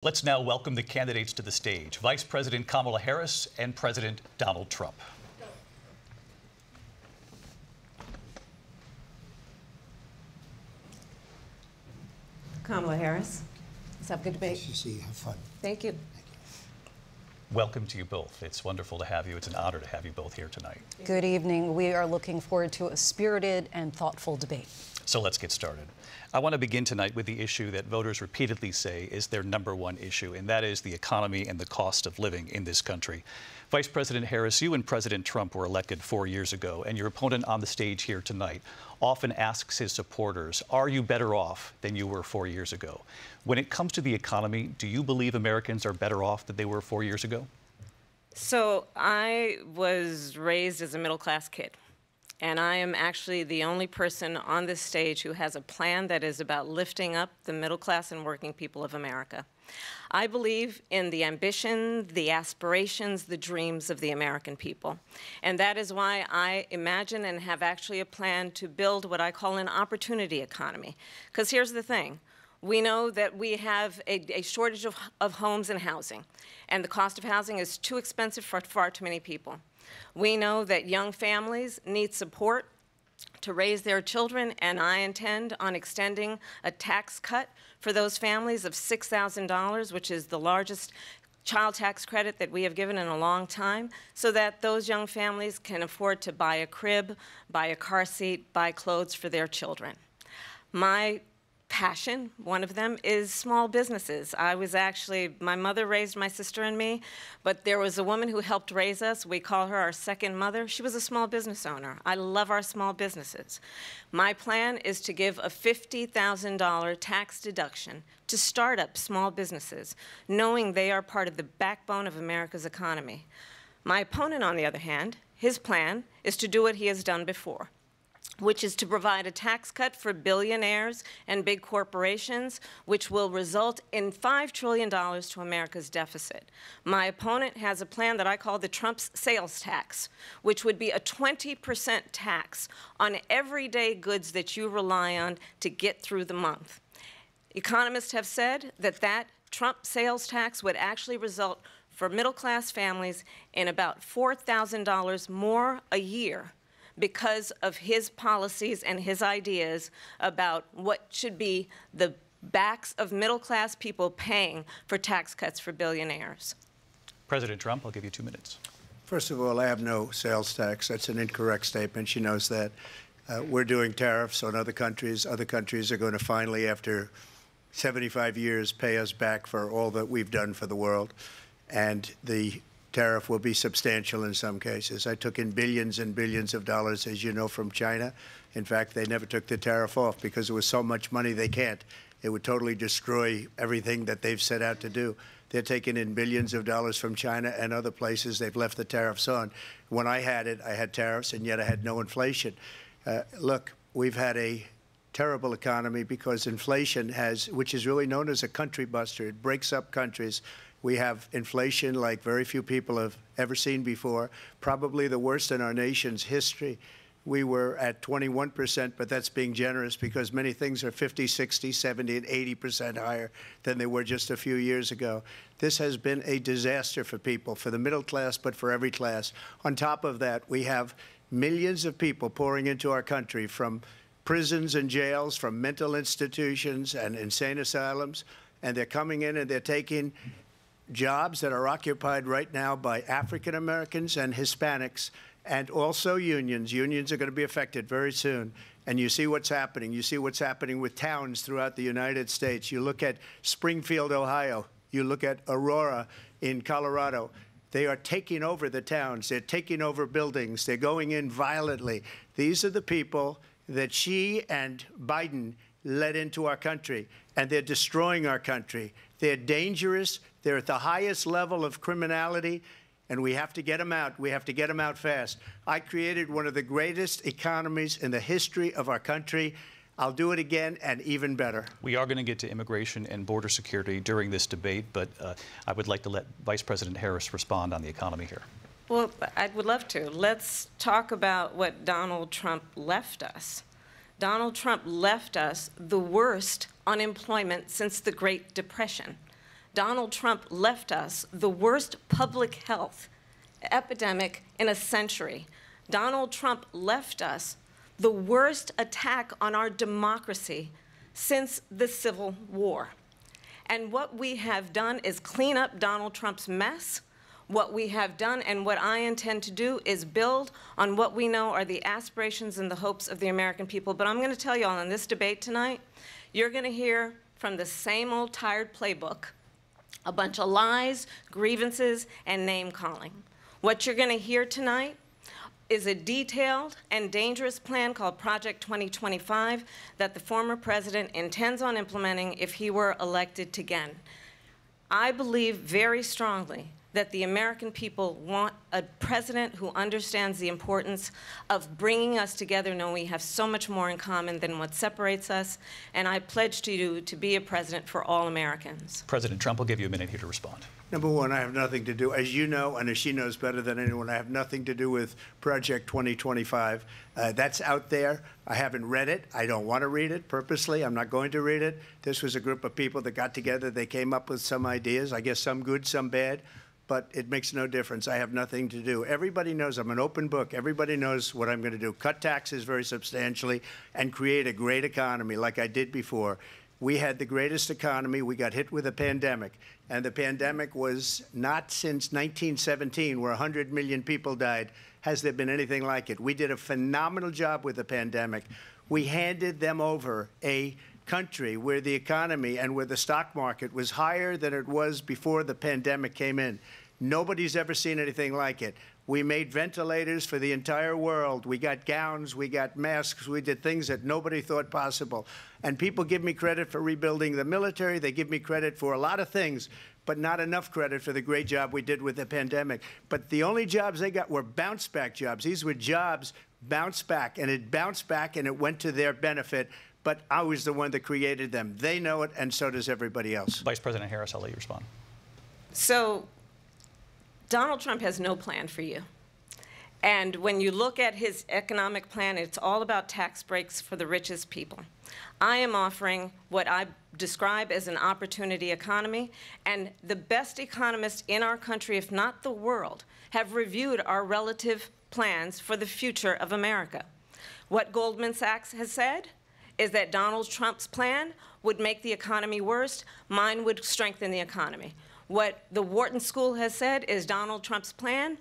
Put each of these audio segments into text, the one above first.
Let's now welcome the candidates to the stage, Vice President Kamala Harris and President Donald Trump. Kamala Harris. Let's have a good debate. Nice to see you. Have fun. Thank you. Welcome to you both. It's wonderful to have you. It's an honor to have you both here tonight. Good evening. We are looking forward to a spirited and thoughtful debate. So let's get started. I want to begin tonight with the issue that voters repeatedly say is their #1 issue, and that is the economy and the cost of living in this country. Vice President Harris, you and President Trump were elected 4 years ago, and your opponent on the stage here tonight often asks his supporters, are you better off than you were 4 years ago? When it comes to the economy, do you believe Americans are better off than they were 4 years ago? So I was raised as a middle-class kid, and I am actually the only person on this stage who has a plan that is about lifting up the middle class and working people of America. I believe in the ambition, the aspirations, the dreams of the American people. And that is why I imagine and have actually a plan to build what I call an opportunity economy. Because here's the thing. We know that we have a shortage of homes and housing, and the cost of housing is too expensive for far too many people. We know that young families need support to raise their children, and I intend on extending a tax cut for those families of $6,000, which is the largest child tax credit that we have given in a long time, so that those young families can afford to buy a crib, buy a car seat, buy clothes for their children. My passion, one of them, is small businesses. My mother raised my sister and me, but there was a woman who helped raise us. We call her our second mother. She was a small business owner. I love our small businesses. My plan is to give a $50,000 tax deduction to start up small businesses, knowing they are part of the backbone of America's economy. My opponent, on the other hand, his plan is to do what he has done before, which is to provide a tax cut for billionaires and big corporations, which will result in $5 trillion to America's deficit. My opponent has a plan that I call the Trump's sales tax, which would be a 20% tax on everyday goods that you rely on to get through the month. Economists have said that that Trump sales tax would actually result for middle-class families in about $4,000 more a year, because of his policies and his ideas about what should be the backs of middle-class people paying for tax cuts for billionaires. President Trump, I'll give you 2 minutes. First of all, I have no sales tax. That's an incorrect statement. She knows that. We're doing tariffs on other countries. Other countries are going to finally, after 75 years, pay us back for all that we've done for the world. And the tariff will be substantial in some cases. I took in billions and billions of dollars, as you know, from China. In fact, they never took the tariff off because there was so much money they can't. It would totally destroy everything that they've set out to do. They're taking in billions of dollars from China and other places. They've left the tariffs on. When I had it, I had tariffs, and yet I had no inflation. Look, we've had a terrible economy because inflation which is really known as a country buster. It breaks up countries. We have inflation like very few people have ever seen before, probably the worst in our nation's history. We were at 21%, but that's being generous because many things are 50, 60, 70, and 80% higher than they were just a few years ago. This has been a disaster for people, for the middle class, but for every class. On top of that, we have millions of people pouring into our country from prisons and jails, from mental institutions and insane asylums, and they're coming in and they're taking jobs that are occupied right now by African Americans and Hispanics, and also unions. Unions are going to be affected very soon. And you see what's happening. You see what's happening with towns throughout the United States. You look at Springfield, Ohio. You look at Aurora in Colorado. They are taking over the towns. They're taking over buildings. They're going in violently. These are the people that Xi and Biden led into our country, and they're destroying our country. They're dangerous. They're at the highest level of criminality, and we have to get them out. We have to get them out fast. I created one of the greatest economies in the history of our country. I'll do it again, and even better. We are going to get to immigration and border security during this debate, but I would like to let Vice President Harris respond on the economy here. Well, I would love to. Let's talk about what Donald Trump left us. Donald Trump left us the worst unemployment since the Great Depression. Donald Trump left us the worst public health epidemic in a century. Donald Trump left us the worst attack on our democracy since the Civil War. And what we have done is clean up Donald Trump's mess. What we have done and what I intend to do is build on what we know are the aspirations and the hopes of the American people. But I'm going to tell you all in this debate tonight, you're going to hear from the same old tired playbook, a bunch of lies, grievances, and name-calling. What you're going to hear tonight is a detailed and dangerous plan called Project 2025 that the former president intends on implementing if he were elected again. I believe very strongly that the American people want a president who understands the importance of bringing us together, knowing we have so much more in common than what separates us. And I pledge to you to be a president for all Americans. President Trump will give you a minute here to respond. Number one, I have nothing to do, as you know, and as she knows better than anyone, I have nothing to do with Project 2025. That's out there. I haven't read it. I don't want to read it purposely. I'm not going to read it. This was a group of people that got together. They came up with some ideas, I guess some good, some bad, but it makes no difference. I have nothing to do. Everybody knows I'm an open book. Everybody knows what I'm going to do. Cut taxes very substantially and create a great economy like I did before. We had the greatest economy. We got hit with a pandemic. And the pandemic was not since 1917, where 100 million people died, has there been anything like it. We did a phenomenal job with the pandemic. We handed them over a country where the economy and where the stock market was higher than it was before the pandemic came in. Nobody's ever seen anything like it. We made ventilators for the entire world. We got gowns, we got masks, we did things that nobody thought possible. And people give me credit for rebuilding the military. They give me credit for a lot of things, but not enough credit for the great job we did with the pandemic. But the only jobs they got were bounce-back jobs. These were jobs bounced back, and it bounced back, and it went to their benefit. But I was the one that created them. They know it, and so does everybody else. Vice President Harris, I'll let you respond. So Donald Trump has no plan for you. And when you look at his economic plan, it's all about tax breaks for the richest people. I am offering what I describe as an opportunity economy, and the best economists in our country, if not the world, have reviewed our relative plans for the future of America. What Goldman Sachs has said is that Donald Trump's plan would make the economy worse, mine would strengthen the economy. What the Wharton School has said is Donald Trump's plan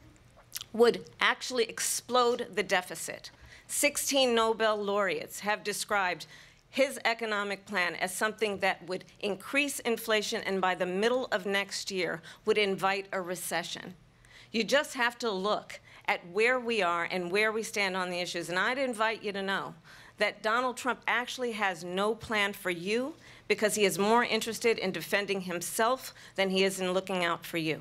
would actually explode the deficit. 16 Nobel laureates have described his economic plan as something that would increase inflation and by the middle of next year would invite a recession. You just have to look at where we are and where we stand on the issues. And I'd invite you to know that Donald Trump actually has no plan for you because he is more interested in defending himself than he is in looking out for you.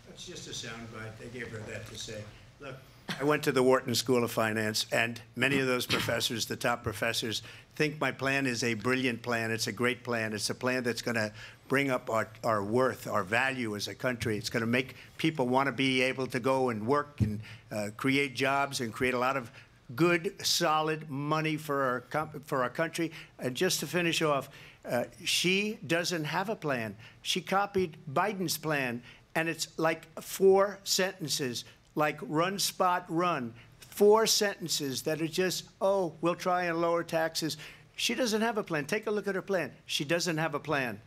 That's just a soundbite. They gave her that to say. Look, I went to the Wharton School of Finance, and many of those professors, the top professors, think my plan is a brilliant plan. It's a great plan. It's a plan that's going to bring up our worth, our value as a country. It's going to make people want to be able to go and work and create jobs and create a lot of good, solid money for our country. And just to finish off, she doesn't have a plan. She copied Biden's plan, and it's like 4 sentences, like run, spot, run. 4 sentences that are just, oh, we'll try and lower taxes. She doesn't have a plan. Take a look at her plan. She doesn't have a plan.